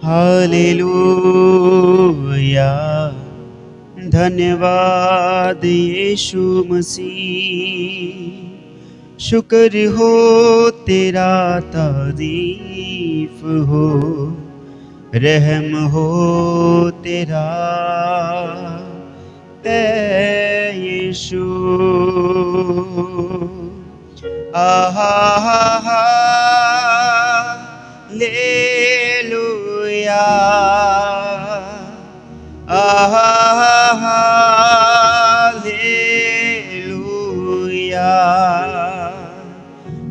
Hallelujah. धन्यवाद यीशु मसीह, शुक्र हो तेरा, तारीफ हो, रहम हो तेरा ऐ यीशु। हालेलुया, हालेलुया,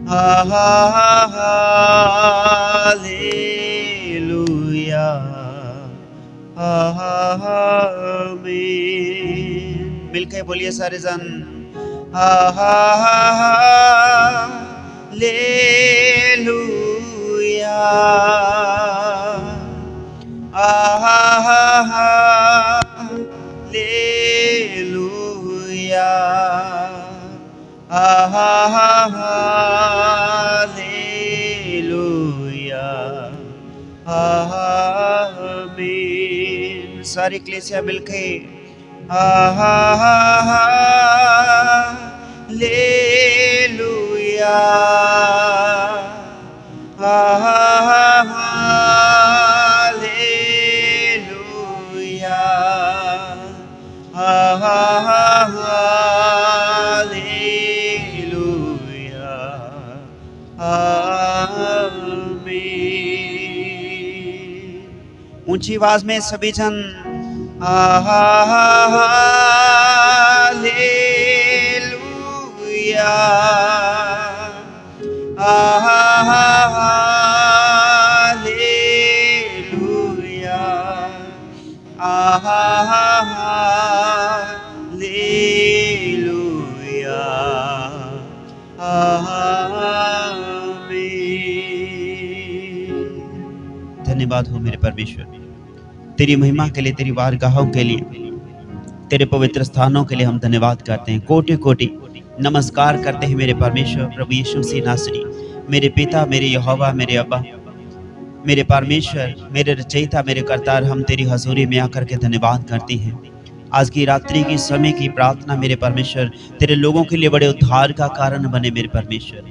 हालेलुया, आमीन। मिलके बोलिए सारे जन, हालेलुया, हालेलुया, हालेलुया, आमीन। सारी कलीसिया मिलके हालेलुया, हालेलुया, हालेलुया, आमीन। ऊंची आवाज में सभी जन हालेलुया, हालेलुया, हालेलुया, आमीन। धन्यवाद हो मेरे परमेश्वर, तेरी महिमा के लिए, तेरी बारगाहों के लिए, तेरे पवित्र स्थानों के लिए हम धन्यवाद करते हैं। कोटि कोटि नमस्कार करते हैं मेरे परमेश्वर प्रभु यीशु मसीह नासरी, मेरे पिता, मेरे यहोवा, मेरे अब्बा, मेरे परमेश्वर, मेरे रचयिता, मेरे करतार। हम तेरी हजूरी में आकर के धन्यवाद करते हैं। आज की रात्रि की समय की प्रार्थना मेरे परमेश्वर तेरे लोगों के लिए बड़े उद्धार का कारण बने मेरे परमेश्वर,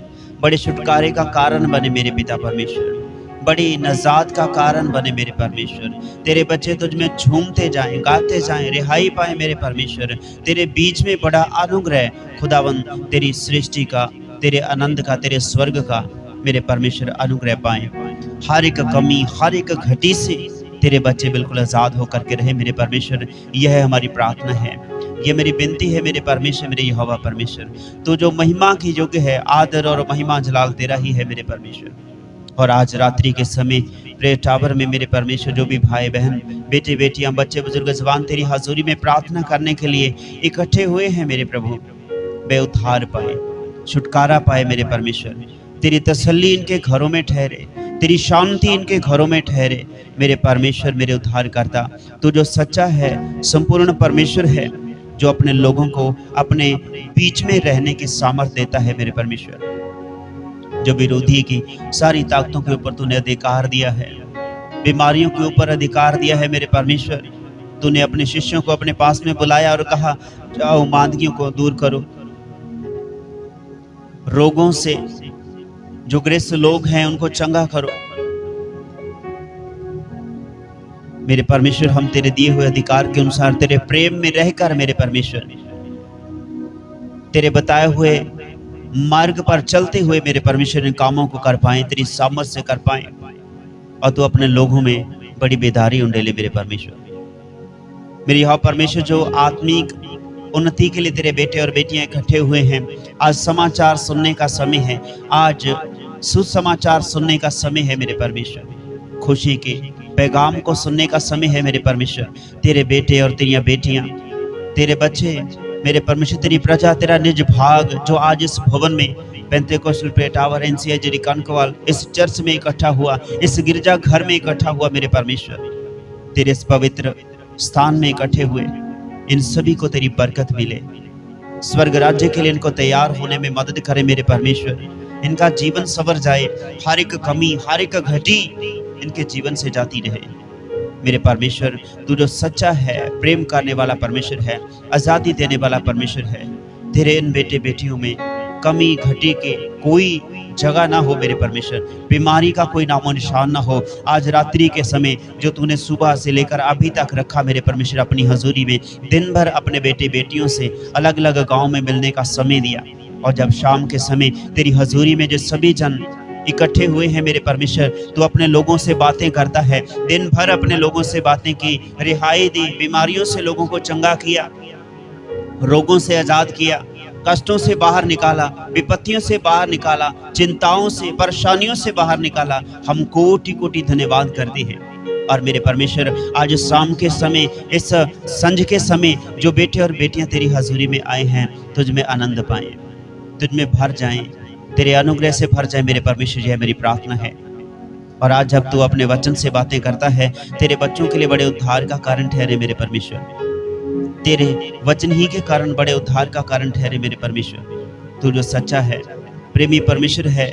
बड़े छुटकारे का कारण बने मेरे पिता परमेश्वर, बड़ी नजात का कारण बने मेरे परमेश्वर। तेरे बच्चे तुझ में झूमते जाएं, गाते जाएं, रिहाई पाए मेरे परमेश्वर। तेरे बीच में बड़ा अनुग्रह खुदावन, तेरी सृष्टि का, तेरे आनंद का, तेरे स्वर्ग का मेरे परमेश्वर अनुग्रह पाए। हर एक कमी, हर एक घटी से तेरे बच्चे बिल्कुल आजाद होकर के रहे मेरे परमेश्वर। यह हमारी प्रार्थना है, ये मेरी विनती है मेरे परमेश्वर, मेरे यहोवा परमेश्वर। तो जो महिमा की योग्य है, आदर और महिमा जलाल तेरा ही है मेरे परमेश्वर। और आज रात्रि के समय प्रेयर टावर में मेरे परमेश्वर जो भी भाई बहन, बेटे बेटियां, बच्चे बुजुर्ग जवान तेरी हाजुरी में प्रार्थना करने के लिए इकट्ठे हुए हैं मेरे प्रभु, वे उद्धार पाए, छुटकारा पाए मेरे परमेश्वर। तेरी तसल्ली इनके घरों में ठहरे, तेरी शांति इनके घरों में ठहरे मेरे परमेश्वर, मेरे उद्धारकर्ता। तू जो सच्चा है, संपूर्ण परमेश्वर है, जो अपने लोगों को अपने बीच में रहने की सामर्थ्य देता है मेरे परमेश्वर। जो विरोधी की सारी ताकतों के ऊपर तूने अधिकार दिया है, बीमारियों के ऊपर अधिकार दिया है मेरे परमेश्वर। तूने अपने शिष्यों को अपने पास में बुलाया और कहा, जाओ मांदगियों को दूर करो, रोगों से जो ग्रस्त लोग हैं उनको चंगा करो मेरे परमेश्वर। हम तेरे दिए हुए अधिकार के अनुसार तेरे प्रेम में रहकर मेरे परमेश्वर, तेरे बताए हुए मार्ग पर चलते हुए मेरे परमेश्वर इन कामों को कर पाए, तेरी सामर्थ से कर पाए, और तू अपने लोगों में बड़ी बेदारी उंडेले मेरे परमेश्वर। मेरे यहाँ परमेश्वर जो आत्मिक उन्नति के लिए तेरे बेटे और बेटियां इकट्ठे हुए हैं, आज समाचार सुनने का समय है, आज सुसमाचार सुनने का समय है मेरे परमेश्वर। खुशी के पैगाम को सुनने का समय है मेरे परमेश्वर। तेरे बेटे और तेरी बेटियां, तेरे बच्चे मेरे परमेश्वर, तेरी प्रजा, तेरा निज भाग जो आज इस भवन में Pentecostal prayer tower NCI Jiri कनकवाल इस चर्च में इकट्ठा हुआ, इस गिरजा घर में इकट्ठा हुआ मेरे परमेश्वर, तेरे इस पवित्र स्थान में इकट्ठे हुए इन सभी को तेरी बरकत मिले। स्वर्ग राज्य के लिए इनको तैयार होने में मदद करे मेरे परमेश्वर। इनका जीवन संवर जाए, हर एक कमी, हर एक घटी इनके जीवन से जाती रहे। मेरे परमेश्वर, तू जो सच्चा है, प्रेम करने वाला परमेश्वर है, आज़ादी देने वाला परमेश्वर है, तेरे इन बेटे बेटियों में कमी घटी के कोई जगह ना हो मेरे परमेश्वर, बीमारी का कोई नामो निशान ना हो। आज रात्रि के समय जो तूने सुबह से लेकर अभी तक रखा मेरे परमेश्वर अपनी हजूरी में, दिन भर अपने बेटे बेटियों से अलग अलग गांव में मिलने का समय दिया, और जब शाम के समय तेरी हजूरी में जो सभी जन इकट्ठे हुए हैं मेरे परमेश्वर, तू अपने लोगों से बातें करता है। दिन भर अपने लोगों से बातें की, रिहाई दी, बीमारियों से लोगों को चंगा किया, रोगों से आजाद किया, कष्टों से बाहर निकाला, विपत्तियों से बाहर निकाला, चिंताओं से, परेशानियों से बाहर निकाला। हम कोटि कोटि धन्यवाद करते हैं। और मेरे परमेश्वर, आज शाम के समय, इस संझ के समय जो बेटे और बेटियां तेरी हजूरी में आए हैं, तुझ में आनंद पाएं, तुझ में भर जाएं, तेरे अनुग्रह से भर जाए मेरे परमेश्वर। यह मेरी प्रार्थना है। और आज जब तू अपने वचन से बातें करता है, तेरे बच्चों के लिए बड़े उद्धार का कारण ठहरे मेरे परमेश्वर, तेरे वचन ही के कारण बड़े उद्धार का कारण ठहरे मेरे परमेश्वर। तू जो सच्चा है, प्रेमी परमेश्वर है,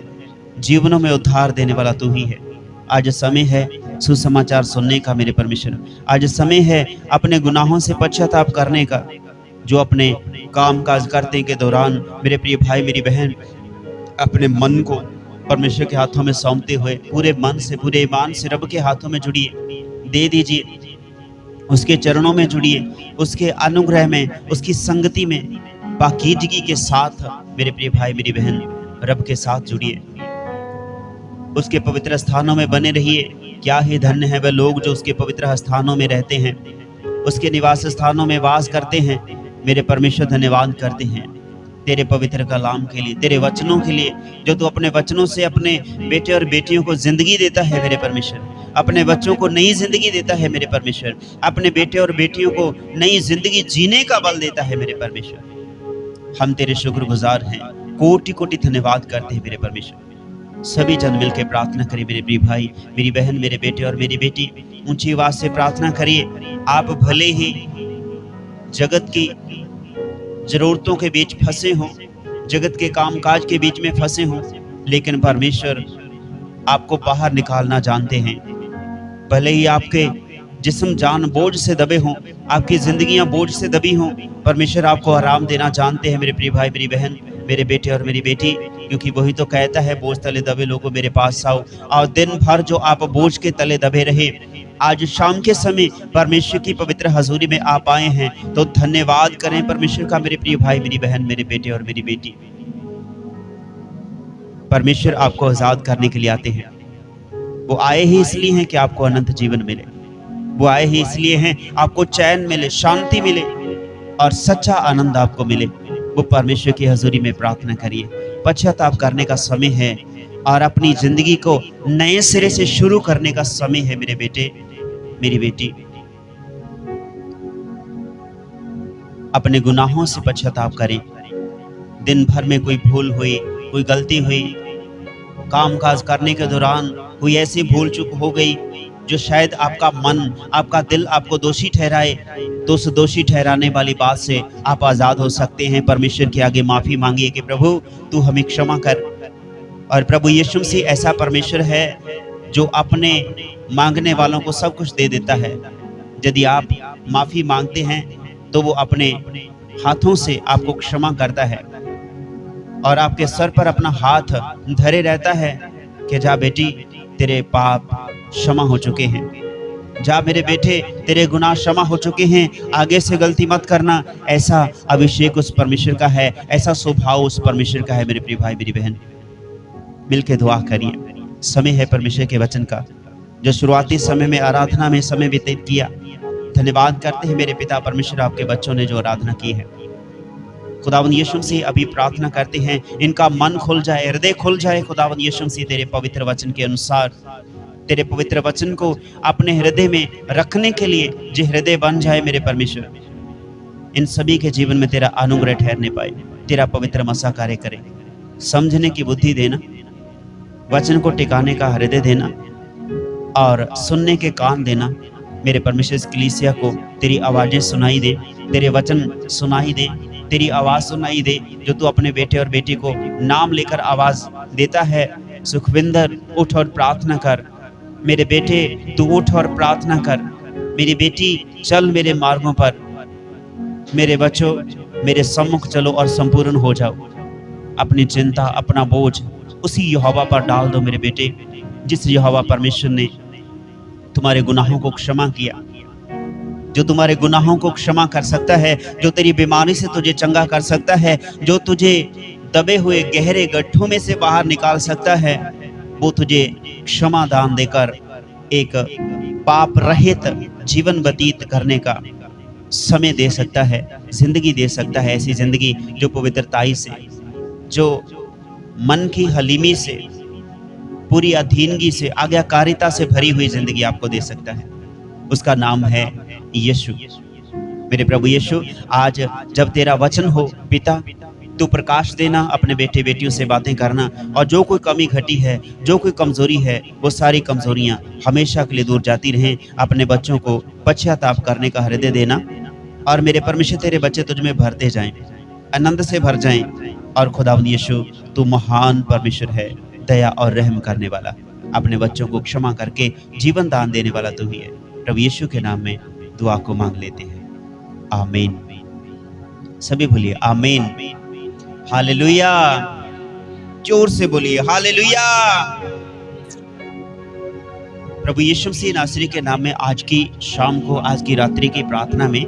जीवनों में उद्धार देने वाला तू ही है। आज समय है सुसमाचार सुनने का मेरे परमेश्वर। आज समय है अपने गुनाहों से पश्चाताप करने का। जो अपने काम काज करने के दौरान मेरे प्रिय भाई मेरी बहन अपने मन को परमेश्वर के हाथों में सौंपते हुए पूरे मन से, पूरे ईमान से रब के हाथों में जुड़िए, दे दीजिए, उसके चरणों में जुड़िए, उसके अनुग्रह में, उसकी संगति में पाकीज़गी के साथ मेरे प्रिय भाई मेरी बहन रब के साथ जुड़िए, उसके पवित्र स्थानों में बने रहिए। क्या ही धन्य है वह लोग जो उसके पवित्र स्थानों में रहते हैं, उसके निवास स्थानों में वास करते हैं। मेरे परमेश्वर धन्यवाद करते हैं तेरे पवित्र कलाम के लिए, तेरे वचनों के लिए, जो तू अपने वचनों से अपने बेटे और बेटियों को जिंदगी देता है मेरे परमेश्वर, अपने बच्चों को नई जिंदगी देता है मेरे परमेश्वर, अपने बेटे और बेटियों को नई जिंदगी जीने का बल देता है मेरे परमेश्वर। हम तेरे शुक्रगुजार हैं, कोटि कोटि धन्यवाद करते हैं मेरे परमेश्वर। सभी जन मिलकर प्रार्थना करिए, मेरे प्रिय भाई मेरी बहन, मेरे बेटे और मेरी बेटी ऊंची आवाज से प्रार्थना करिए। आप भले ही जगत की जरूरतों के बीच फंसे हों, जगत के कामकाज के बीच में फंसे हों, लेकिन परमेश्वर आपको बाहर निकालना जानते हैं। भले ही आपके जिस्म जान बोझ से दबे हों, आपकी जिंदगियां बोझ से दबी हों, परमेश्वर आपको आराम देना जानते हैं मेरे प्रिय भाई मेरी बहन, मेरे बेटे और मेरी बेटी, क्योंकि वही तो कहता है बोझ तले दबे लोगों मेरे पास आओ। और दिन भर जो आप बोझ के तले दबे रहे, आज शाम के समय परमेश्वर की पवित्र हजूरी में आप आए हैं, तो धन्यवाद करें परमेश्वर का मेरे प्रिय भाई मेरी बहन, मेरे बेटे और मेरी बेटी। परमेश्वर आपको आजाद करने के लिए आते हैं। वो आए ही इसलिए हैं कि आपको अनंत जीवन मिले, वो आए ही इसलिए हैं आपको चैन मिले, शांति मिले और सच्चा आनंद आपको मिले। वो परमेश्वर की हजूरी में प्रार्थना करिए। पश्चाताप करने का समय है और अपनी जिंदगी को नए सिरे से शुरू करने का समय है मेरे बेटे मेरी बेटी। अपने गुनाहों से पश्चाताप करें। दिन भर में कोई भूल हुई, कोई गलती हुई, कामकाज करने के दौरान कोई ऐसी भूल चूक हो गई जो शायद आपका मन, आपका दिल आपको दोषी ठहराए, तो उस दोषी ठहराने वाली बात से आप आज़ाद हो सकते हैं। परमेश्वर के आगे माफ़ी मांगिए कि प्रभु तू हमें क्षमा कर। और प्रभु यीशु मसीह ऐसा परमेश्वर है जो अपने मांगने वालों को सब कुछ दे देता है। यदि आप माफ़ी मांगते हैं तो वो अपने हाथों से आपको क्षमा करता है और आपके सर पर अपना हाथ धरे रहता है कि जा बेटी तेरे पाप क्षमा हो चुके हैं, जा मेरे बेटे तेरे गुनाह क्षमा हो चुके हैं, आगे से गलती मत करना। ऐसा अभिषेक उस परमेश्वर का है, ऐसा स्वभाव उस परमेश्वर का है। मेरे प्रिय भाई मेरी बहन, मिलके दुआ करिए। समय है परमेश्वर के वचन का, जो शुरुआती समय में आराधना में समय व्यतीत किया। धन्यवाद करते हैं मेरे पिता परमेश्वर, आपके बच्चों ने जो आराधना की है। खुदावंद यीशु मसीह अभी प्रार्थना करते हैं इनका मन खुल जाए, हृदय खुल जाए। खुदावंद यीशु मसीह तेरे पवित्र वचन के अनुसार, तेरे पवित्र वचन को अपने हृदय में रखने के लिए जो हृदय बन जाए मेरे परमेश्वर, इन सभी के जीवन में तेरा अनुग्रह ठहरने पाए, तेरा पवित्र मसा कार्य करे। समझने की बुद्धि देना, वचन को टिकाने का हृदय देना और सुनने के कान देना। मेरे परमेश्वर इस कलीसिया को तेरी आवाज़ें सुनाई दे, तेरे वचन सुनाई दे, तेरी आवाज़ सुनाई दे, जो तू अपने बेटे और बेटी को नाम लेकर आवाज़ देता है। सुखविंदर उठ और प्रार्थना कर, मेरे बेटे तू उठ और प्रार्थना कर, मेरी बेटी चल मेरे मार्गों पर, मेरे बच्चों मेरे सम्मुख चलो और संपूर्ण हो जाओ। अपनी चिंता, अपना बोझ उसी यहोवा पर डाल दो मेरे बेटे, जिस यहोवा परमेश्वर ने तुम्हारे गुनाहों को क्षमा किया, जो तुम्हारे गुनाहों को क्षमा कर सकता है, जो तेरी बीमारी से तुझे चंगा कर सकता है, जो तुझे दबे हुए गहरे गड्ढों में से बाहर निकाल सकता है, वो तुझे क्षमा दान देकर एक पाप रहित जीवन व्यतीत करने का समय दे सकता है, जिंदगी दे सकता है। ऐसी जिंदगी जो पवित्रताई से, जो मन की हलीमी से, पूरी अधीनगी से, आज्ञाकारिता से भरी हुई जिंदगी आपको दे सकता है। उसका नाम है यीशु। मेरे प्रभु यीशु, आज जब तेरा वचन हो पिता, तू प्रकाश देना, अपने बेटे बेटियों से बातें करना, और जो कोई कमी घटी है, जो कोई कमजोरी है, वो सारी कमजोरियां हमेशा के लिए दूर जाती रहें। अपने बच्चों को पश्चाताप करने का हृदय देना, और मेरे परमेश्वर तेरे बच्चे तुझ में भरते जाएं, आनंद से भर जाएं। और खुदावंद यीशु, तू महान परमेश्वर है, दया और रहम करने वाला, अपने बच्चों को क्षमा करके जीवन दान देने वाला तू ही है। प्रभु यीशु के नाम में दुआ को मांग लेते हैं, आमीन। सभी बोलिए आमीन, हालेलुया। जोर से बोलिए हालेलुया। प्रभु यीशु मसीह नासरी के नाम में आज की शाम को, आज की रात्रि की प्रार्थना में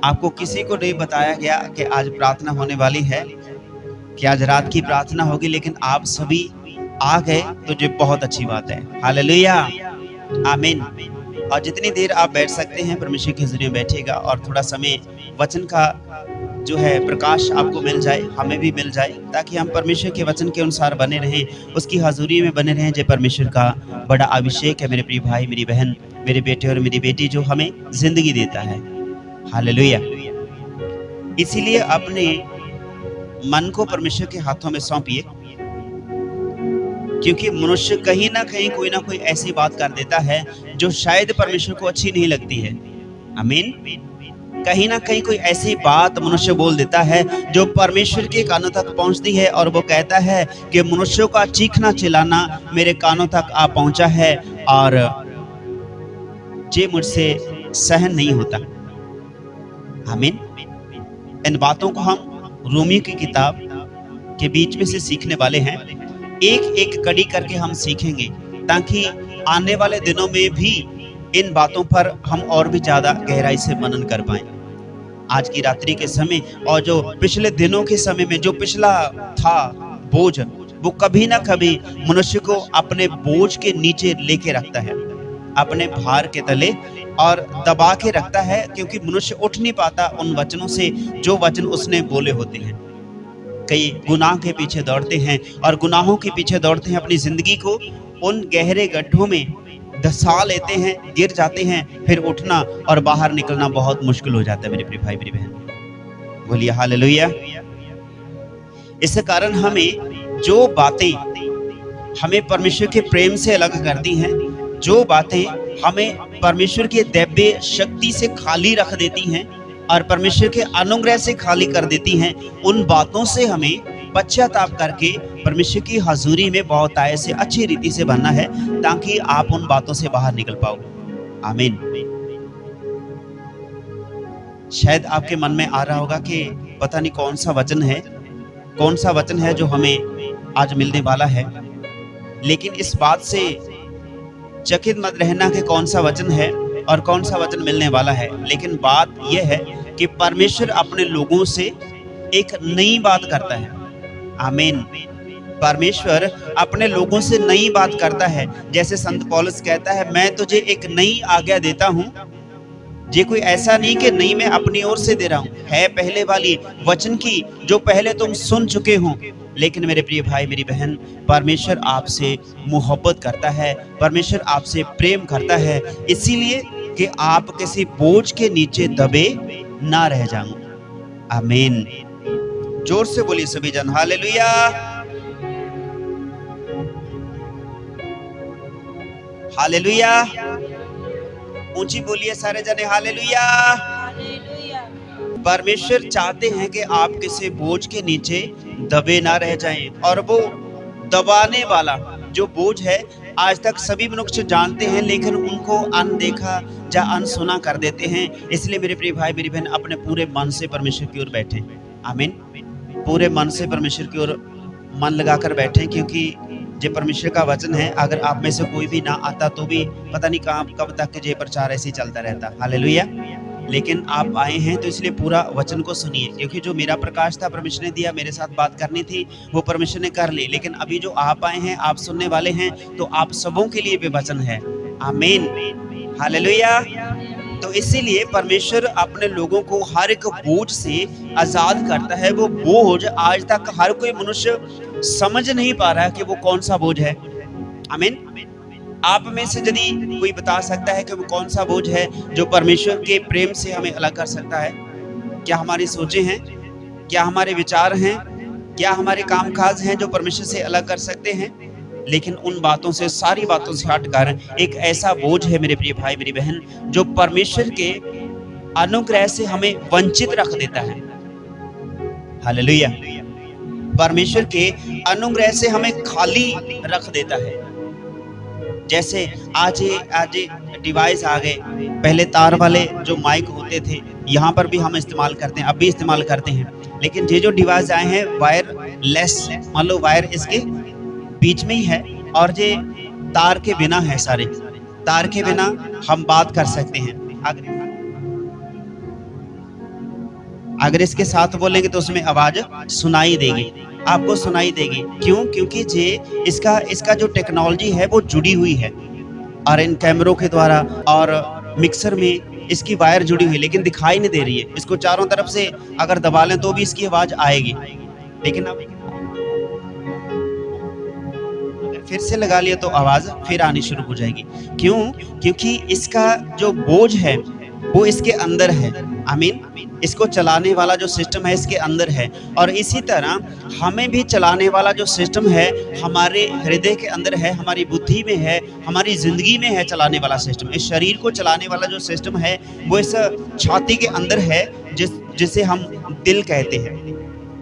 आपको किसी को नहीं बताया गया कि आज प्रार्थना होने वाली है, कि आज रात की प्रार्थना होगी, लेकिन आप सभी आ गए तो जो बहुत अच्छी बात है। हालेलुया, आमीन। और जितनी देर आप बैठ सकते हैं परमेश्वर के हज़ूरी में बैठेगा, और थोड़ा समय वचन का जो है प्रकाश आपको मिल जाए, हमें भी मिल जाए, ताकि हम परमेश्वर के वचन के अनुसार बने रहें, उसकी हजूरी में बने रहें। जय परमेश्वर का बड़ा अभिषेक है मेरे प्रिय भाई, मेरी बहन, मेरे बेटे और मेरी बेटी, जो हमें जिंदगी देता है। हालेलुया। इसीलिए अपने मन को परमेश्वर के हाथों में सौंपिए, क्योंकि मनुष्य कहीं ना कहीं कोई ना कोई ऐसी बात कर देता है जो शायद परमेश्वर को अच्छी नहीं लगती है। आमीन। कहीं ना कहीं कोई ऐसी बात मनुष्य बोल देता है जो परमेश्वर के कानों तक पहुंचती है, और वो कहता है कि मनुष्यों का चीखना चिल्लाना मेरे कानों तक आ पहुंचा है, और ये मुझसे सहन नहीं होता। आमीन। इन बातों को हम रोमियो की किताब के बीच में से सीखने वाले हैं, एक एक कड़ी करके हम सीखेंगे, ताकि आने वाले दिनों में भी इन बातों पर हम और भी ज्यादा गहराई से मनन कर पाएं। आज की रात्रि के समय और जो पिछले दिनों के समय में जो पिछला था बोझ, वो कभी ना कभी मनुष्य को अपने बोझ के नीचे लेके रखता है, अपने भार के तले, और दबा के रखता है, क्योंकि मनुष्य उठ नहीं पाता उन वचनों से जो वचन उसने बोले होते हैं। कई गुनाह के पीछे दौड़ते हैं, और गुनाहों के पीछे दौड़ते हैं, अपनी जिंदगी को उन गहरे गड्ढों में धंसा लेते हैं, गिर जाते हैं, फिर उठना और बाहर निकलना बहुत मुश्किल हो जाता है मेरे प्रिय भाई, मेरी बहन। बोलिए हालेलुया। इस कारण हमें जो बातें हमें परमेश्वर के प्रेम से अलग करती हैं, जो बातें हमें परमेश्वर के दैव्य शक्ति से खाली रख देती हैं और परमेश्वर के अनुग्रह से खाली कर देती हैं, उन बातों से हमें पश्चाताप करके परमेश्वर की हजूरी में बहुत आय से अच्छी रीति से बनना है, ताकि आप उन बातों से बाहर निकल पाओ। आमीन। शायद आपके मन में आ रहा होगा कि पता नहीं कौन सा वचन है जो हमें आज मिलने वाला है, लेकिन इस बात से चकित मत रहना कि कौन सा वचन है और कौन सा वचन मिलने वाला है। लेकिन बात यह है कि परमेश्वर अपने लोगों से एक नई बात करता है। आमीन। परमेश्वर अपने लोगों से नई बात करता है। जैसे संत पौलुस कहता है, मैं तुझे एक नई आज्ञा देता हूं। ये कोई ऐसा नहीं कि नई मैं अपनी ओर से दे रहा हूं, है पहले वाली वचन की जो पहले तुम सुन चुके हो। लेकिन मेरे प्रिय भाई, मेरी बहन, परमेश्वर आपसे मोहब्बत करता है, परमेश्वर आपसे प्रेम करता है, इसीलिए कि आप किसी बोझ के नीचे दबे ना रह जाओ। आमीन। जोर से बोलिए सभी जन हालेलुया। हालेलुया। ऊंची बोलिए सारे जने हालेलुया। परमेश्वर चाहते हैं कि आप किसी बोझ के नीचे दबे ना रह जाएं, और वो दबाने वाला जो बोझ है आज तक सभी मनुष्य जानते हैं, लेकिन उनको अनदेखा या अनसुना कर देते हैं। इसलिए मेरे प्रिय भाई मेरी बहन, अपने पूरे मन से परमेश्वर की ओर बैठे। आमीन। पूरे मन से परमेश्वर की ओर मन लगाकर बैठे, क्योंकि जो परमेश्वर का वचन है, अगर आप में से कोई भी ना आता तो भी पता नहीं कब तक ये प्रचार ऐसे ही चलता रहता। हालेलुया। लेकिन आप आए हैं तो इसलिए पूरा वचन को सुनिए, क्योंकि जो मेरा प्रकाश था परमेश्वर ने दिया, मेरे साथ बात करनी थी, वो परमेश्वर ने कर ली। लेकिन अभी जो आप आए हैं, आप सुनने वाले हैं, तो आप सबों के लिए भी वचन है। आमीन। हालेलुया। तो इसीलिए परमेश्वर अपने लोगों को हर एक बोझ से आजाद करता है। वो बोझ आज तक हर कोई मनुष्य समझ नहीं पा रहा है कि वो कौन सा बोझ है। आमीन। आप में से यदि कोई बता सकता है कि वो कौन सा बोझ है जो परमेश्वर के प्रेम से हमें अलग कर सकता है? क्या हमारी सोचें हैं? क्या हमारे विचार हैं? क्या हमारे कामकाज हैं जो परमेश्वर से अलग कर सकते हैं? लेकिन उन बातों से, सारी बातों से हटकर एक ऐसा बोझ है मेरे प्रिय भाई मेरी बहन, जो परमेश्वर के अनुग्रह से हमें वंचित रख देता है। हालेलुया। परमेश्वर के अनुग्रह से हमें खाली रख देता है। जैसे आज डिवाइस आ गए, पहले तार वाले जो माइक होते थे, यहाँ पर भी हम इस्तेमाल करते हैं, अब भी इस्तेमाल करते हैं। लेकिन ये जो डिवाइस आए हैं वायरलेस, मान लो वायर इसके बीच में ही है और ये तार के बिना है, सारे तार के बिना हम बात कर सकते हैं। अगर इसके साथ बोलेंगे तो उसमें आवाज सुनाई देगी, आपको सुनाई देगी। क्यों? क्योंकि ये इसका जो टेक्नोलॉजी है वो जुड़ी हुई है, और इन कैमरों के द्वारा और मिक्सर में इसकी वायर जुड़ी हुई, लेकिन दिखाई नहीं दे रही है। इसको चारों तरफ से अगर दबा लें तो भी इसकी आवाज आएगी, लेकिन अब फिर से लगा लिया तो आवाज फिर आनी शुरू हो जाएगी। क्यों? क्योंकि इसका जो बोझ है वो इसके अंदर है। आमीन। इसको चलाने वाला जो सिस्टम है इसके अंदर है, और इसी तरह हमें भी चलाने वाला जो सिस्टम है हमारे हृदय के अंदर है, हमारी बुद्धि में है, हमारी जिंदगी में है चलाने वाला सिस्टम। इस शरीर को चलाने वाला जो सिस्टम है वो इस छाती के अंदर है, जिसे हम दिल कहते हैं,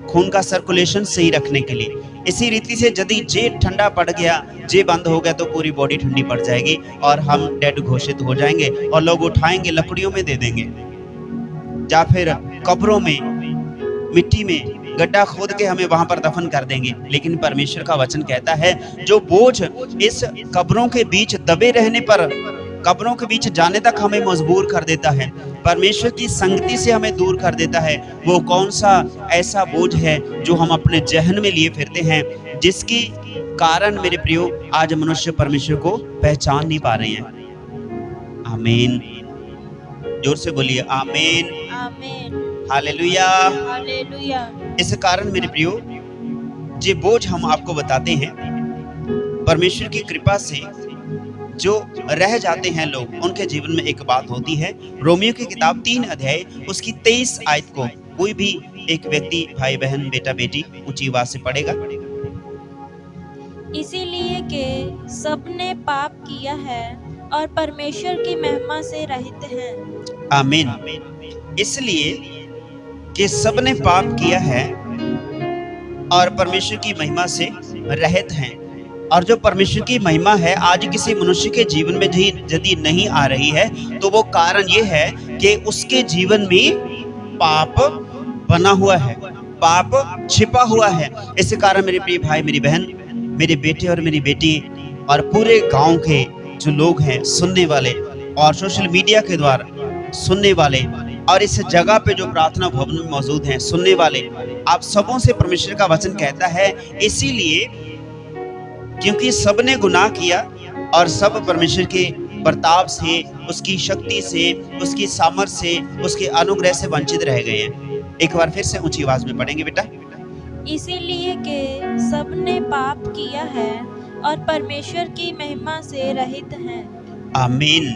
खून का सर्कुलेशन सही रखने के लिए। इसी रीति से यदि जे ठंडा पड़ गया, जे बंद हो गया, तो पूरी बॉडी ठंडी पड़ जाएगी और हम डेड घोषित हो जाएंगे, और लोग उठाएंगे लकड़ियों में दे देंगे, या फिर कब्रों में मिट्टी में गड्ढा खोद के हमें वहां पर दफन कर देंगे। लेकिन परमेश्वर का वचन कहता है जो बोझ इस कब्रों के बीच दबे रहने पर, कब्रों के बीच जाने तक हमें मजबूर कर देता है, परमेश्वर की संगति से हमें दूर कर देता है, वो कौन सा ऐसा बोझ है जो हम अपने जहन में लिए फिरते हैं, जिसकी कारण मेरे प्रियो आज मनुष्य परमेश्वर को पहचान नहीं पा रहे हैं। आमीन। जोर से बोलिए आमीन। आमीन। हालेलुया। हालेलुया। इस कारण मेरे प्रियो जे बोझ हम आपको बताते हैं, परमेश्वर की कृपा से जो रह जाते हैं लोग, उनके जीवन में एक बात होती है। रोमियो की किताब 3 अध्याय उसकी 23 आयत को कोई भी एक व्यक्ति, भाई बहन, बेटा बेटी ऊंची आवाज से पढ़ेगा। इसीलिए कि सबने पाप किया है और परमेश्वर की महिमा से रहित हैं। आमीन। इसलिए कि सबने पाप किया है और परमेश्वर की महिमा से रहित हैं। और जो परमेश्वर की महिमा है आज किसी मनुष्य के जीवन में यदि नहीं आ रही है, तो वो कारण ये है कि उसके जीवन में पाप बना हुआ है, पाप छिपा हुआ है। इस कारण मेरे प्रिय भाई, मेरी बहन, मेरे बेटे और मेरी बेटी और पूरे गांव के जो लोग हैं सुनने वाले, और सोशल मीडिया के द्वारा सुनने वाले, और इस जगह पे जो प्रार्थना भवन में मौजूद हैं सुनने वाले, आप सबों से परमेश्वर का वचन कहता है, इसीलिए क्योंकि सबने गुनाह किया और सब परमेश्वर के बर्ताव से, उसकी शक्ति से, उसकी सामर्थ से, उसके अनुग्रह से वंचित रह गए हैं। एक बार फिर से ऊंची आवाज में पढ़ेंगे बेटा। इसीलिए कि सबने पाप किया है और परमेश्वर की महिमा से रहित हैं। आमीन।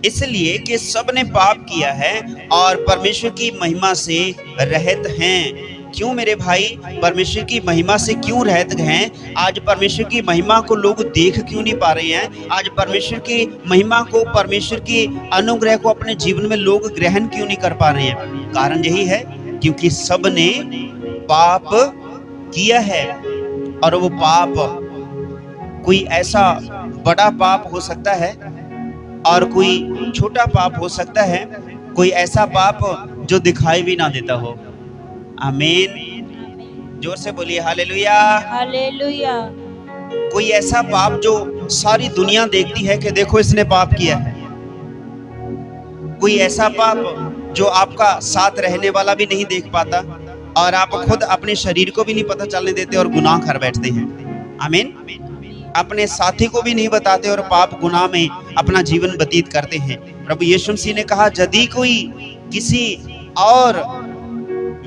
इसलिए कि सबने पाप किया है और परमेश्वर की महिमा से रहित हैं। क्यों मेरे भाई, परमेश्वर की महिमा से क्यों रहित हैं? आज परमेश्वर की महिमा को लोग देख क्यों नहीं पा रहे हैं? आज परमेश्वर की महिमा को, परमेश्वर के अनुग्रह को अपने जीवन में लोग ग्रहण क्यों नहीं कर पा रहे हैं? कारण यही है क्योंकि सबने पाप किया है, और वो पाप कोई ऐसा बड़ा पाप हो सकता है और कोई छोटा पाप हो सकता है, कोई ऐसा पाप जो दिखाई भी ना देता हो। आमीन। जोर से बोलिए हालेलुया। हालेलुया। कोई ऐसा पाप जो सारी दुनिया देखती है कि देखो इसने पाप किया है। कोई ऐसा पाप जो आपका साथ रहने वाला भी नहीं देख पाता और आप खुद अपने शरीर को भी नहीं पता चलने देते और गुनाह कर बैठते हैं। आमीन। अपने साथी को भी नहीं बताते और पाप गुनाह में अपना जीवन व्यतीत करते हैं। प्रभु यीशु मसीह ने कहा, यदि कोई किसी और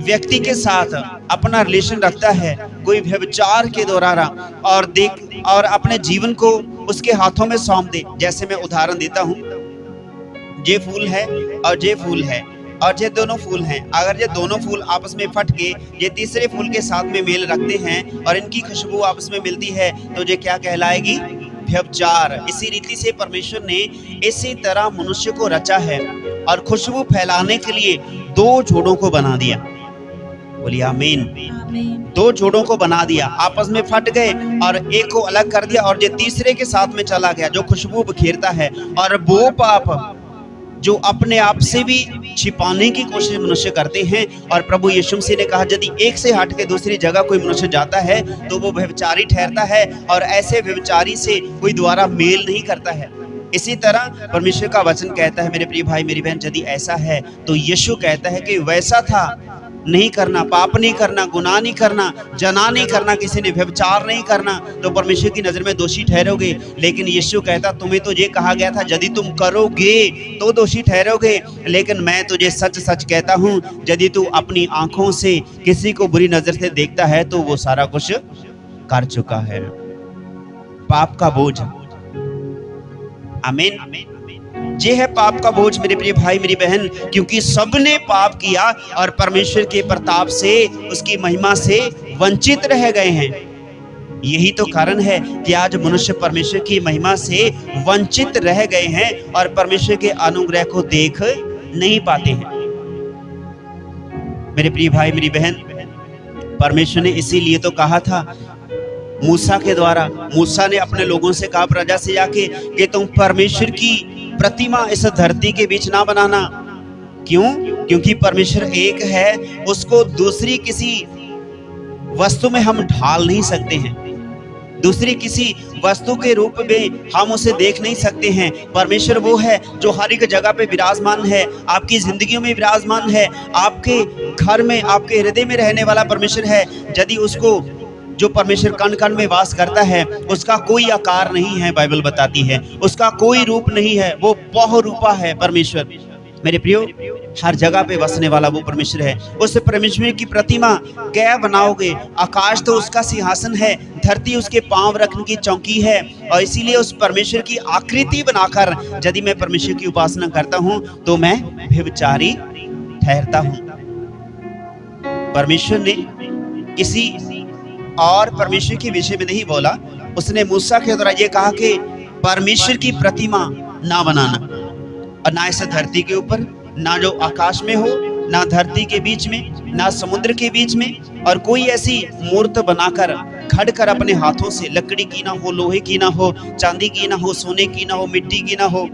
व्यक्ति के साथ अपना रिलेशन रखता है, कोई व्यभिचार के द्वारा और अपने जीवन को उसके हाथों में सौंप दे। जैसे मैं उदाहरण देता हूँ, ये फूल है और ये फूल है और ये दोनों फूल हैं। अगर ये दोनों फूल आपस में फट के ये तीसरे फूल के साथ में मेल रखते हैं और इनकी खुशबू आपस में मिलती है तो ये क्या कहलाएगी? व्यभिचार। इसी रीति से परमेश्वर ने इसी तरह मनुष्य को रचा है और खुशबू फैलाने के लिए दो जोड़ों को बना दिया। बोलिए आमीन। दो जोड़ों को बना दिया, आपस में फट गए और एक को अलग कर दिया और ये तीसरे के साथ में चला गया जो खुशबू बिखेरता है। और वो पाप जो अपने आप से भी छिपाने की कोशिश मनुष्य करते हैं, और प्रभु यीशु मसीह ने कहा यदि एक से हट के दूसरी जगह कोई मनुष्य जाता है तो वो व्यभिचारी ठहरता है और ऐसे व्यभिचारी से कोई दोबारा मेल नहीं करता है। इसी तरह परमेश्वर का वचन कहता है, मेरे प्रिय भाई मेरी बहन, यदि ऐसा है तो यीशु कहता है कि वैसा था नहीं करना, पाप नहीं करना, गुनाह नहीं करना, जना नहीं करना, किसी ने व्यभिचार नहीं करना, तो परमेश्वर की नजर में दोषी ठहरोगे। लेकिन यीशु कहता, तुम्हें तो ये कहा गया था यदि तुम करोगे तो दोषी ठहरोगे, लेकिन मैं तुझे सच सच कहता हूँ यदि तू अपनी आंखों से किसी को बुरी नजर से देखता है तो वो सारा कुछ कर चुका है। पाप का बोझ। आमीन। ये है पाप का बोझ मेरे प्रिय भाई मेरी बहन, क्योंकि सबने पाप किया और परमेश्वर के प्रताप से, उसकी महिमा से वंचित रह गए हैं। यही तो कारण है कि आज मनुष्य परमेश्वर की महिमा से वंचित रह गए हैं और परमेश्वर के अनुग्रह को देख नहीं पाते हैं। मेरे प्रिय भाई मेरी बहन, परमेश्वर ने इसीलिए तो कहा था मूसा के द्वारा, मूसा ने अपने लोगों से कहा प्रजा से जाके कि तुम परमेश्वर की प्रतिमा इस धरती के बीच ना बनाना। क्यों? क्योंकि परमेश्वर एक है, उसको दूसरी किसी वस्तु में हम ढाल नहीं सकते हैं, दूसरी किसी वस्तु के रूप में हम उसे देख नहीं सकते हैं। परमेश्वर वो है जो हर एक जगह पे विराजमान है, आपकी जिंदगियों में विराजमान है, आपके घर में, आपके हृदय में रहने वाला परमेश्वर है। यदि उसको जो परमेश्वर कण कण में वास करता है उसका कोई आकार नहीं है, बाइबल बताती है, उसका कोई रूप नहीं है, वो बहुरूपा है परमेश्वर। मेरे प्रियो, हर जगह पे बसने वाला वो परमेश्वर है। उस परमेश्वर की प्रतिमा क्या बनाओगे? आकाश तो उसका सिंहासन है, धरती उसके पांव रखने की चौकी है, और इसीलिए उस परमेश्वर की आकृति बनाकर यदि मैं परमेश्वर की उपासना करता हूँ तो मैं व्यभिचारी ठहरता हूँ। परमेश्वर ने किसी और परमेश्वर के विषय में नहीं बोला, उसने मूसा के द्वारा ये कहा कि परमेश्वर की प्रतिमा ना बनाना, और ना इस धरती के ऊपर, ना जो आकाश में हो, ना धरती के बीच में, ना समुद्र के बीच में, और कोई ऐसी मूर्त बनाकर खड़ कर अपने हाथों से, लकड़ी की ना हो, लोहे की ना हो, चांदी की ना हो, सोने की ना हो, मिट्टी की ना हो,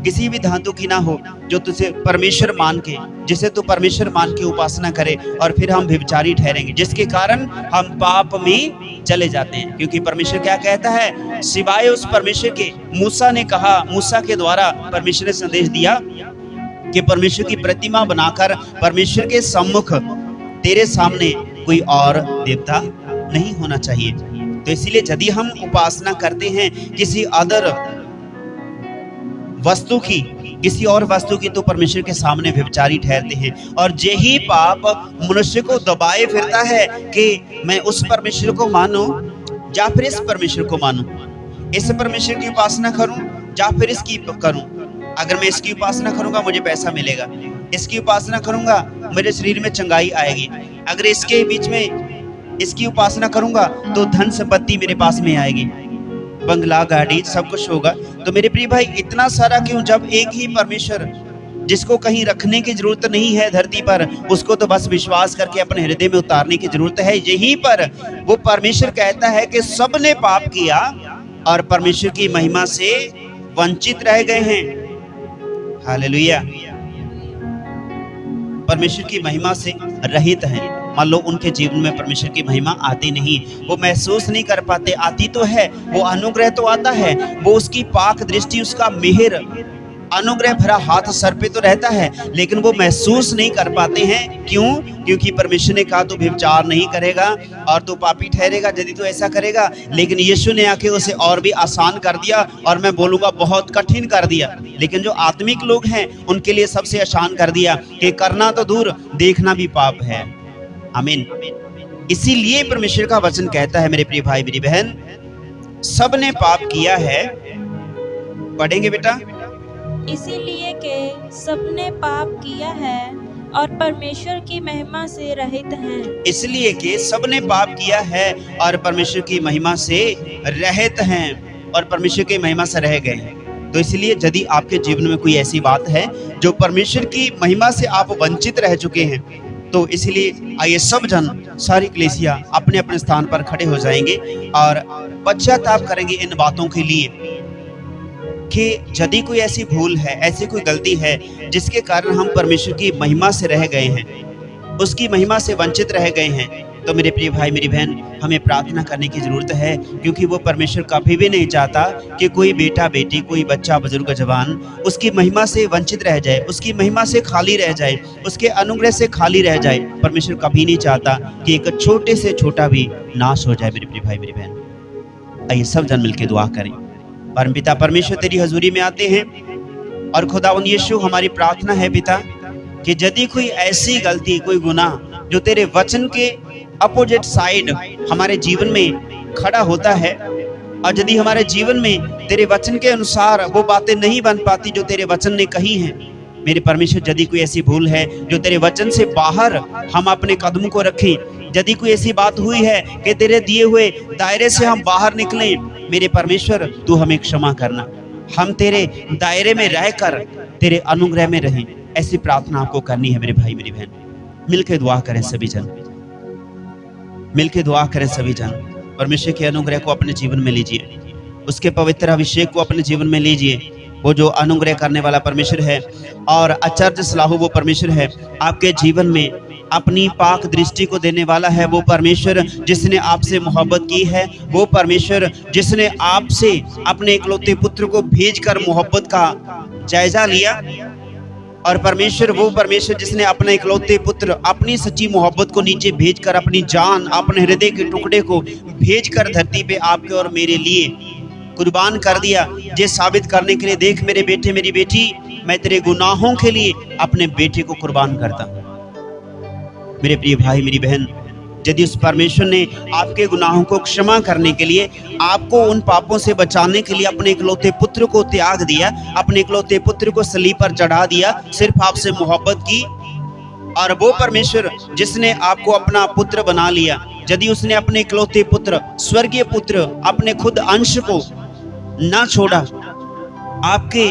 किसी भी धातु की ना हो, जो तुझे परमेश्वर मान के, जिसे तू परमेश्वर मान के उपासना करे, और फिर हम व्यभिचारी ठहरेंगे, जिसके कारण हम पाप में चले जाते हैं। क्योंकि परमेश्वर क्या कहता है? सिवाय उस परमेश्वर के, मूसा ने कहा, मूसा के द्वारा परमेश्वर ने संदेश दिया कि परमेश्वर की प्रतिमा बनाकर परमेश्वर के सम्मुख तेरे सामने कोई और देवता नहीं होना चाहिए। तो इसीलिए यदि हम उपासना करते हैं किसी अदर वस्तु की, किसी और वस्तु की, तो परमेश्वर के सामने व्यभिचारी ठहरते हैं। और यही पाप मनुष्य को दबाए फिरता है कि मैं उस परमेश्वर को मानूं या फिर इस परमेश्वर को मानूं, इस परमेश्वर की उपासना करूं या फिर इसकी करूं। अगर मैं इसकी उपासना करूंगा मुझे पैसा मिलेगा, इसकी उपासना करूंगा मेरे शरीर में चंगाई आएगी, अगर इसके बीच में इसकी उपासना करूंगा तो धन संपत्ति मेरे पास में आएगी, बंगला, गाड़ी, सब कुछ होगा। तो मेरे प्रिय भाई, इतना सारा क्यों, जब एक ही परमेश्वर जिसको कहीं रखने की जरूरत नहीं है धरती पर, उसको तो बस विश्वास करके अपने हृदय में उतारने की जरूरत है। यहीं पर वो परमेश्वर कहता है कि सबने पाप किया और परमेश्वर की महिमा से वंचित रह गए हैं। हालेलुया। परमेश्वर की महिमा से रहित हैं। मान लो उनके जीवन में परमेश्वर की महिमा आती नहीं, वो महसूस नहीं कर पाते। आती तो है, वो अनुग्रह तो आता है, वो उसकी पाक दृष्टि, उसका मेहर, अनुग्रह भरा हाथ सर पे तो रहता है, लेकिन वो महसूस नहीं कर पाते हैं। क्यों? क्योंकि परमेश्वर ने कहा तू व्यभिचार नहीं करेगा और तू पापी ठहरेगा यदि तू ऐसा करेगा। लेकिन यीशु ने आके उसे और भी आसान कर दिया, और मैं बोलूंगा बहुत कठिन कर दिया। लेकिन जो आत्मिक लोग हैं उनके लिए सबसे आसान कर दिया कि करना तो दूर, देखना भी पाप है। आमीन। इसीलिए परमेश्वर का वचन कहता है, मेरे प्रिय भाई मेरी बहन, सबने पाप किया है। पढ़ेंगे बेटा। इसीलिए कि सबने पाप किया है और परमेश्वर की महिमा से रहित हैं। इसलिए कि सबने पाप किया है और परमेश्वर की महिमा से रहित हैं, और परमेश्वर की महिमा से रह गए हैं। तो इसलिए यदि आपके जीवन में कोई ऐसी बात है जो परमेश्वर की महिमा से आप वंचित रह चुके हैं, तो इसलिए आइए सब जन, सारी कलीसिया अपने अपने स्थान पर खड़े हो जाएंगे और पश्चाताप करेंगे इन बातों के लिए कि यदि कोई ऐसी भूल है, ऐसी कोई गलती है जिसके कारण हम परमेश्वर की महिमा से रह गए हैं, उसकी महिमा से वंचित रह गए हैं, तो मेरे प्रिय भाई मेरी बहन, हमें प्रार्थना करने की जरूरत है। क्योंकि वो परमेश्वर कभी भी नहीं चाहता कि कोई बेटा बेटी, कोई बच्चा, बुजुर्ग, जवान उसकी महिमा से वंचित रह जाए, उसकी महिमा से खाली रह जाए, उसके अनुग्रह से खाली रह जाए। परमेश्वर कभी नहीं चाहता कि एक छोटे से छोटा भी नाश हो जाए। मेरे प्रिय भाई मेरी बहन, आइए सब जन मिलकर दुआ करें। परमपिता परमेश्वर, तेरी हजूरी में आते हैं और खुदावंद यीशु, हमारी प्रार्थना है पिता कि यदि कोई ऐसी गलती, कोई गुनाह जो तेरे वचन के अपोजिट साइड हमारे जीवन में खड़ा होता है, और यदि हमारे जीवन में तेरे वचन के अनुसार वो बातें नहीं बन पाती जो तेरे वचन ने कही हैं, मेरे परमेश्वर, यदि कोई ऐसी भूल है जो तेरे वचन से बाहर हम अपने कदम को रखें, यदि कोई ऐसी बात हुई है कि तेरे दिए हुए दायरे से हम बाहर निकले, मेरे परमेश्वर तू हमें क्षमा करना। हम तेरे दायरे में रहकर तेरे अनुग्रह में रहें, ऐसी प्रार्थना आपको करनी है। मेरे भाई मेरी बहन, मिलकर दुआ करें सभी जन, मिलकर दुआ करें सभी जन। परमेश्वर के अनुग्रह को अपने जीवन में लीजिए, उसके पवित्र अभिषेक को अपने जीवन में लीजिए। वो जो अनुग्रह करने वाला परमेश्वर है और आचार्य सलाहू वो परमेश्वर है, आपके जीवन में अपनी पाक दृष्टि को देने वाला है। वो परमेश्वर जिसने आपसे मोहब्बत की है, वो परमेश्वर जिसने आपसे अपने इकलौते पुत्र को भेजकर मोहब्बत का जायजा लिया, और परमेश्वर वो परमेश्वर जिसने अपने इकलौते पुत्र, अपनी सच्ची मोहब्बत को नीचे भेजकर, अपनी जान, अपने हृदय के टुकड़े को भेजकर धरती पे आपके और मेरे लिए कुर्बान कर दिया, ये साबित करने के लिए, देख मेरे बेटे मेरी बेटी, मैं तेरे गुनाहों के लिए अपने बेटे को कुर्बान करता हूँ। मेरे प्रिय भाई मेरी बहन, यदि उस परमेश्वर ने आपके गुनाहों को क्षमा करने के लिए, आपको उन पापों से बचाने के लिए अपने इकलौते पुत्र को त्याग दिया, अपने इकलौते पुत्र को सलीब पर चढ़ा दिया, सिर्फ आपसे मोहब्बत की, और वो परमेश्वर जिसने आपको अपना पुत्र बना लिया, यदि उसने अपने इकलौते पुत्र, स्वर्गीय पुत्र, अपने खुद अंश को ना छोड़ा आपके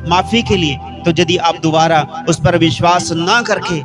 माफी के लिए, तो यदि आप दोबारा उस पर विश्वास ना करके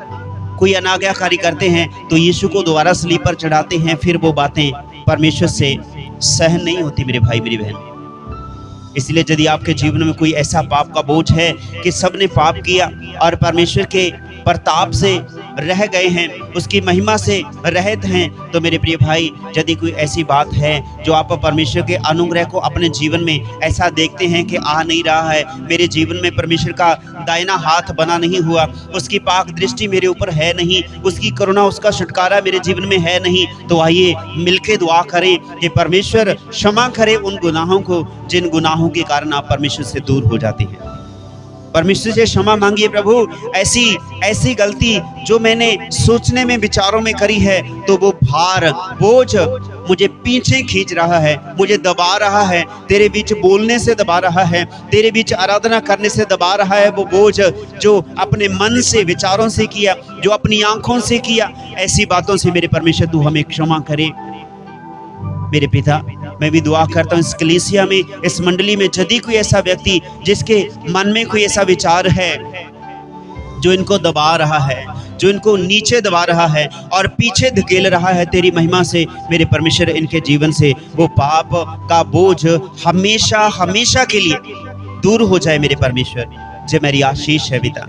कोई अनाज्ञाकारी करते हैं, तो यीशु को दोबारा सलीब पर चढ़ाते हैं, फिर वो बातें परमेश्वर से सहन नहीं होती। मेरे भाई मेरी बहन, इसलिए यदि आपके जीवन में कोई ऐसा पाप का बोझ है कि सबने पाप किया और परमेश्वर के प्रताप से रह गए हैं, उसकी महिमा से रहित हैं, तो मेरे प्रिय भाई, यदि कोई ऐसी बात है जो आप परमेश्वर के अनुग्रह को अपने जीवन में ऐसा देखते हैं कि आ नहीं रहा है, मेरे जीवन में परमेश्वर का दाहिना हाथ बना नहीं हुआ, उसकी पाक दृष्टि मेरे ऊपर है नहीं, उसकी करुणा, उसका छुटकारा मेरे जीवन में है नहीं, तो आइए मिलके दुआ करें कि परमेश्वर क्षमा करे उन गुनाहों को जिन गुनाहों के कारण आप परमेश्वर से दूर हो जाते हैं। परमेश्वर से क्षमा मांगिए, प्रभु ऐसी गलती जो मैंने सोचने में, विचारों में करी है, तो वो भार, बोझ मुझे पीछे खींच रहा है, मुझे दबा रहा है, तेरे बीच बोलने से दबा रहा है, तेरे बीच आराधना करने से दबा रहा है। वो बोझ जो अपने मन से, विचारों से किया, जो अपनी आंखों से किया, ऐसी बातों से मेरे परमेश्वर तू हमें क्षमा करे। मेरे पिता, मैं भी दुआ करता हूँ इस कलीसिया में, इस मंडली में, यदि कोई ऐसा व्यक्ति जिसके मन में कोई ऐसा विचार है जो इनको दबा रहा है, जो इनको नीचे दबा रहा है और पीछे धकेल रहा है तेरी महिमा से मेरे परमेश्वर, इनके जीवन से वो पाप का बोझ हमेशा हमेशा के लिए दूर हो जाए मेरे परमेश्वर। जो मेरी आशीष है पिता,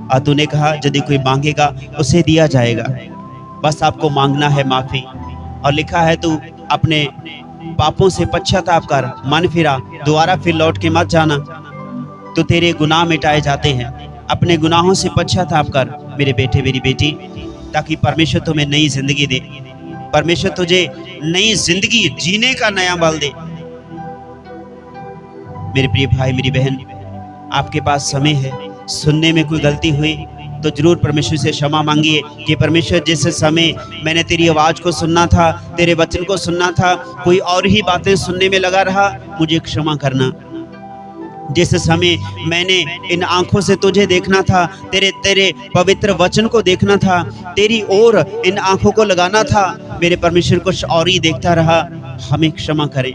और तूने कहा यदि कोई मांगेगा उसे दिया जाएगा, बस आपको मांगना है माफी। और लिखा है तू अपने पापों से पश्चाताप कर, मन फिरा, दोबारा फिर लौट के मत जाना, तो तेरे गुनाह मिटाए जाते हैं। अपने गुनाहों से पश्चाताप कर मेरे बेटे मेरी बेटी, ताकि परमेश्वर तुम्हें नई जिंदगी दे, परमेश्वर तुझे नई जिंदगी जीने का नया बल दे। मेरे प्रिय भाई मेरी बहन, आपके पास समय है, सुनने में कोई गलती हुई तो जरूर परमेश्वर से क्षमा मांगिए कि परमेश्वर जिस समय मैंने तेरी आवाज़ को सुनना था, तेरे वचन को सुनना था, कोई और ही बातें सुनने में लगा रहा, मुझे क्षमा करना। जिस समय मैंने इन आंखों से तुझे देखना था, तेरे पवित्र वचन को देखना था, तेरी ओर इन आंखों को लगाना था, मेरे परमेश्वर कुछ और ही देखता रहा, हमें क्षमा करें।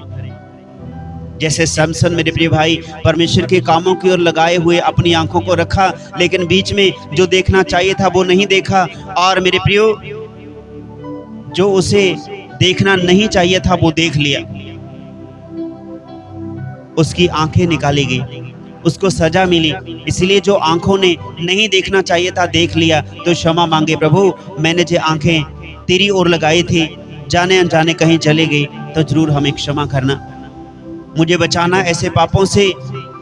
जैसे सैमसन मेरे प्रिय भाई परमेश्वर के कामों की ओर लगाए हुए अपनी आंखों को रखा, लेकिन बीच में जो देखना चाहिए था वो नहीं देखा, और मेरे प्रियो जो उसे देखना नहीं चाहिए था वो देख लिया, उसकी आंखें निकाली गई, उसको सजा मिली। इसलिए जो आंखों ने नहीं देखना चाहिए था देख लिया, तो क्षमा मांगे प्रभु, मैंने जो आंखें तेरी ओर लगाई थी जाने अनजाने कहीं चले गई, तो जरूर हमें क्षमा करना। मुझे बचाना ऐसे पापों से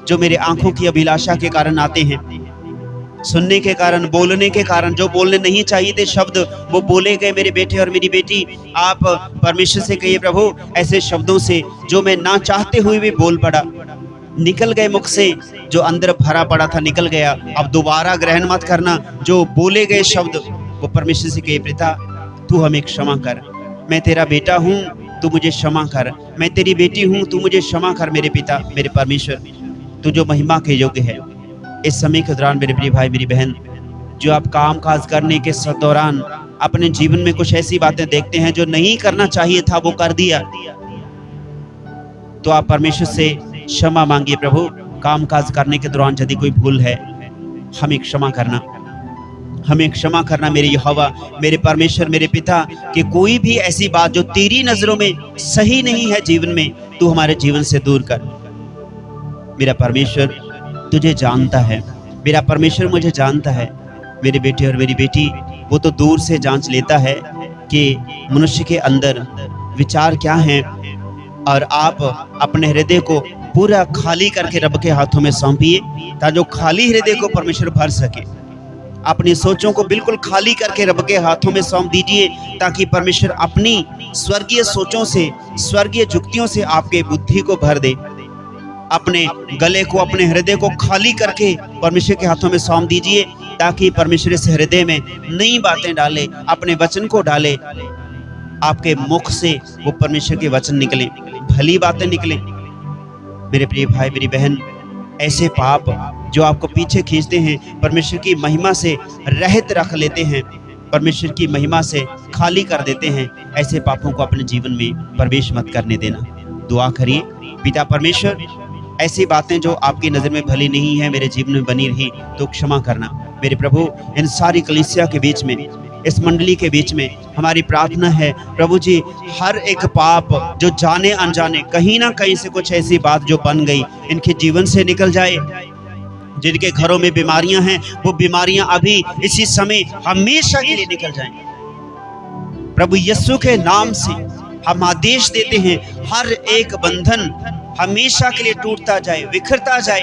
जो मेरे आंखों की अभिलाषा के कारण आते हैं, सुनने के कारण, बोलने के कारण, जो बोलने नहीं चाहिए थे शब्द वो बोले गए मेरे बेटे और मेरी बेटी। आप परमेश्वर से कहिए प्रभु, ऐसे शब्दों से जो मैं ना चाहते हुए भी बोल पड़ा, निकल गए मुख से, जो अंदर भरा पड़ा था निकल गया, अब दोबारा ग्रहण मत करना। जो बोले गए शब्द वो परमेश्वर से कहिए पिता तू हमें क्षमा कर, मैं तेरा बेटा हूँ तू मुझे क्षमा कर, मैं तेरी बेटी हूँ तू मुझे क्षमा कर मेरे पिता मेरे परमेश्वर, तू जो महिमा के योग्य है। इस समय के दौरान मेरे प्रिय भाई मेरी बहन, जो आप काम काज करने के दौरान अपने जीवन में कुछ ऐसी बातें देखते हैं जो नहीं करना चाहिए था वो कर दिया, तो आप परमेश्वर से क्षमा मांगिए प्रभु, काम काज करने के दौरान यदि कोई भूल है हमें क्षमा करना, हमें क्षमा करना मेरे यहोवा मेरे परमेश्वर मेरे पिता, कि कोई भी ऐसी बात जो तेरी नजरों में सही नहीं है जीवन में, तू हमारे जीवन से दूर कर। मेरा परमेश्वर तुझे जानता है, मेरा परमेश्वर मुझे जानता है। मेरे बेटे और मेरी बेटी वो तो दूर से जांच लेता है कि मनुष्य के अंदर विचार क्या हैं, और आप अपने हृदय को पूरा खाली करके रब के हाथों में सौंपिए, ताकि जो खाली हृदय को परमेश्वर भर सके। अपनी सोचों को बिल्कुल खाली करके रब के हाथों में सौंप दीजिए, ताकि परमेश्वर अपनी स्वर्गीय सोचों से, स्वर्गीय जुक्तियों से आपके बुद्धि को भर दे। अपने गले को, अपने हृदय को खाली करके परमेश्वर के हाथों में सौंप दीजिए, ताकि परमेश्वर इस हृदय में नई बातें डाले, अपने वचन को डाले, आपके मुख से वो परमेश्वर के वचन निकले, भली बातें निकले। मेरे प्रिय भाई मेरी बहन, ऐसे पाप जो आपको पीछे खींचते हैं, परमेश्वर की महिमा से रहित रख लेते हैं, परमेश्वर की महिमा से खाली कर देते हैं, ऐसे पापों को अपने जीवन में प्रवेश मत करने देना। दुआ करिए, पिता परमेश्वर ऐसी बातें जो आपकी नज़र में भली नहीं है मेरे जीवन में बनी रही तो क्षमा करना। मेरे प्रभु, इन सारी कलीसिया के बीच में, इस मंडली के बीच में हमारी प्रार्थना है प्रभु जी, हर एक पाप जो जाने अनजाने कहीं ना कहीं से कुछ ऐसी बात जो बन गई, इनके जीवन से निकल जाए। जिनके घरों में बीमारियां हैं वो बीमारियां अभी इसी समय हमेशा के लिए निकल जाएं। प्रभु यीशु के नाम से हम आदेश देते हैं, हर एक बंधन हमेशा के लिए टूटता जाए, बिखरता जाए,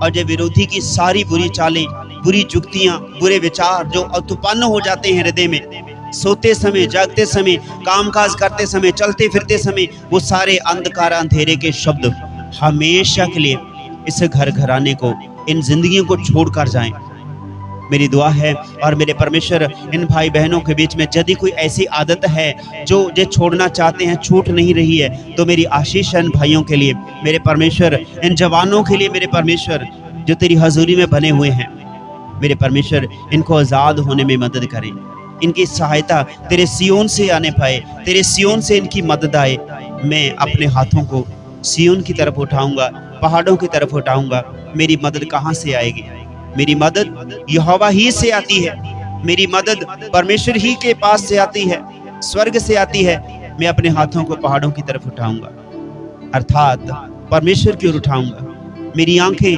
और जो विरोधी की सारी बुरी चालें, बुरी जुक्तियां, बुरे विचार जो उत्पन्न हो जाते हैं हृदय में, सोते समय, जागते समय, कामकाज करते समय, चलते फिरते समय, वो सारे अंधकार अंधेरे के शब्द हमेशा के लिए इस घर घराने को, इन जिंदगियों को छोड़कर जाएं। मेरी दुआ है, और मेरे परमेश्वर इन भाई बहनों के बीच में यदि कोई ऐसी आदत है जो छोड़ना चाहते हैं, छूट नहीं रही है, तो मेरी आशीष है इन भाइयों के लिए, मेरे परमेश्वर, इन जवानों के लिए मेरे परमेश्वर जो तेरी हजूरी में बने हुए हैं, मेरे परमेश्वर इनको आज़ाद होने में मदद करें, इनकी सहायता तेरे सियोन से आने पाए, तेरे सियोन से इनकी मदद आए। मैं अपने हाथों को सियोन की तरफ उठाऊंगा, पहाड़ों की तरफ उठाऊंगा। मेरी मदद कहाँ से आएगी? मेरी मदद यहोवा ही से आती है। मेरी मदद परमेश्वर ही के पास से आती है, स्वर्ग से आती है। मैं अपने हाथों को पहाड़ों की तरफ उठाऊंगा, अर्थात परमेश्वर की ओर उठाऊंगा। मेरी आंखें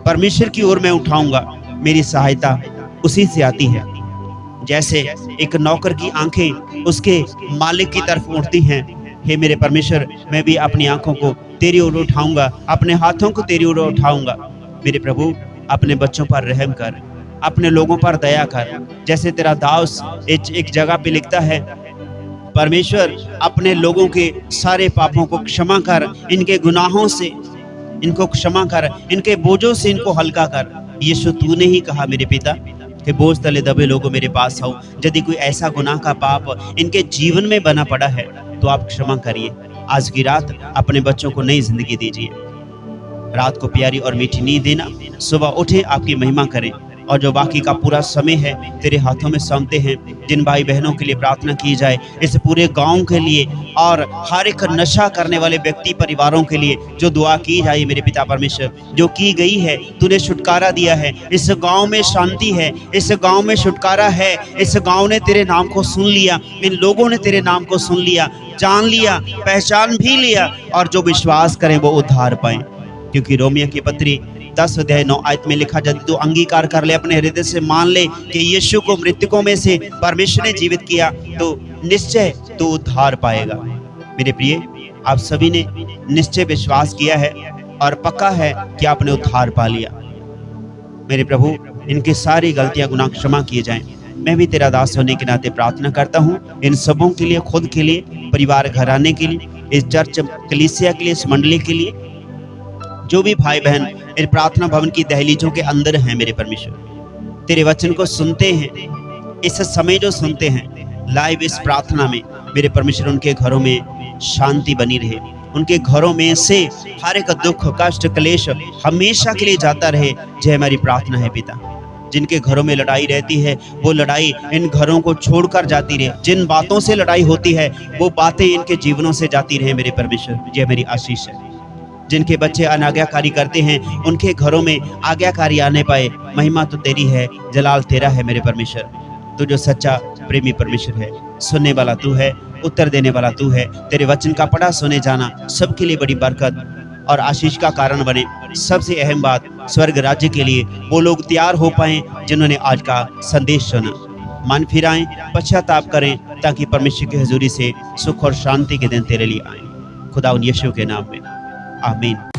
परमेश्वर की ओर मैं उठाऊंगा, मेरी सहायता उसी से आती है। जैसे एक नौकर की आंखें उसके मालिक की तरफ उठती हैं, हे मेरे परमेश्वर, मैं भी अपनी आंखों को तेरी ओर उठाऊंगा, अपने हाथों को तेरी ओर उठाऊंगा। मेरे प्रभु, अपने बच्चों पर रहम कर, अपने लोगों पर दया कर। जैसे तेरा दास एक जगह पे लिखता है, परमेश्वर अपने लोगों के सारे पापों को क्षमा कर, इनके गुनाहों से इनको क्षमा कर, इनके बोझों से इनको हल्का कर। यीशु, तूने ही कहा मेरे पिता कि बोझ तले दबे लोगों मेरे पास आओ। यदि कोई ऐसा गुनाह का पाप इनके जीवन में बना पड़ा है तो आप क्षमा करिए। आज की रात अपने बच्चों को नई जिंदगी दीजिए, रात को प्यारी और मीठी नींद देना, सुबह उठे आपकी महिमा करें। और जो बाकी का पूरा समय है तेरे हाथों में सौंपते हैं। जिन भाई बहनों के लिए प्रार्थना की जाए, इस पूरे गांव के लिए और हर एक नशा करने वाले व्यक्ति परिवारों के लिए जो दुआ की जाए मेरे पिता परमेश्वर, जो की गई है, तूने छुटकारा दिया है। इस गांव में शांति है, इस गांव में छुटकारा है। इस गांव ने तेरे नाम को सुन लिया, इन लोगों ने तेरे नाम को सुन लिया, जान लिया, पहचान भी लिया, और जो विश्वास करें वो उद्धार पाएं। क्योंकि रोमियो की पत्री 10:9 में लिखा, यदि तू अंगीकार कर ले, अपने हृदय से मान ले कि यीशु को मृतकों में से परमेश्वर ने जीवित किया, तो निश्चय तू उद्धार पाएगा। मेरे प्रिय, आप सभी ने निश्चय विश्वास किया है और पक्का है कि आपने उद्धार पा लिया। मेरे प्रभु, इनकी सारी गलतियां गुनाह क्षमा किए जाएं। मैं भी तेरा दास होने के नाते प्रार्थना करता हूँ इन सबों के लिए, खुद के लिए, परिवार घराने के लिए, इस चर्च कलीसिया के लिए, इस मंडली के लिए, जो भी भाई बहन इन प्रार्थना भवन की दहलीजों के अंदर हैं। मेरे परमेश्वर, तेरे वचन को सुनते हैं, इस समय जो सुनते हैं लाइव इस प्रार्थना में, मेरे परमेश्वर, उनके घरों में शांति बनी रहे, उनके घरों में से हर एक दुख, कष्ट, क्लेश हमेशा के लिए जाता रहे। जय हमारी प्रार्थना है पिता। जिनके घरों में लड़ाई रहती है वो लड़ाई इन घरों को छोड़कर जाती रहे। जिन बातों से लड़ाई होती है वो बातें इनके जीवनों से जाती रहे मेरे परमेश्वर। यह मेरी आशीष है। जिनके बच्चे अनाज्ञाकारी करते हैं उनके घरों में आज्ञाकारी आने पाए। महिमा तो तेरी है, जलाल तेरा है मेरे परमेश्वर। तू जो सच्चा प्रेमी परमेश्वर है, सुनने वाला तू है, उत्तर देने वाला तू है। तेरे वचन का पढ़ा सुने जाना सबके लिए बड़ी बरकत और आशीष का कारण बने। सबसे अहम बात, स्वर्ग राज्य के लिए वो लोग तैयार हो पाए जिन्होंने आज का संदेश सुना। मन फिराएं, पश्चाताप करें, ताकि परमेश्वर की हजूरी से सुख और शांति के दिन तेरे लिए आए। खुदा उन यीशु के नाम में, आमीन।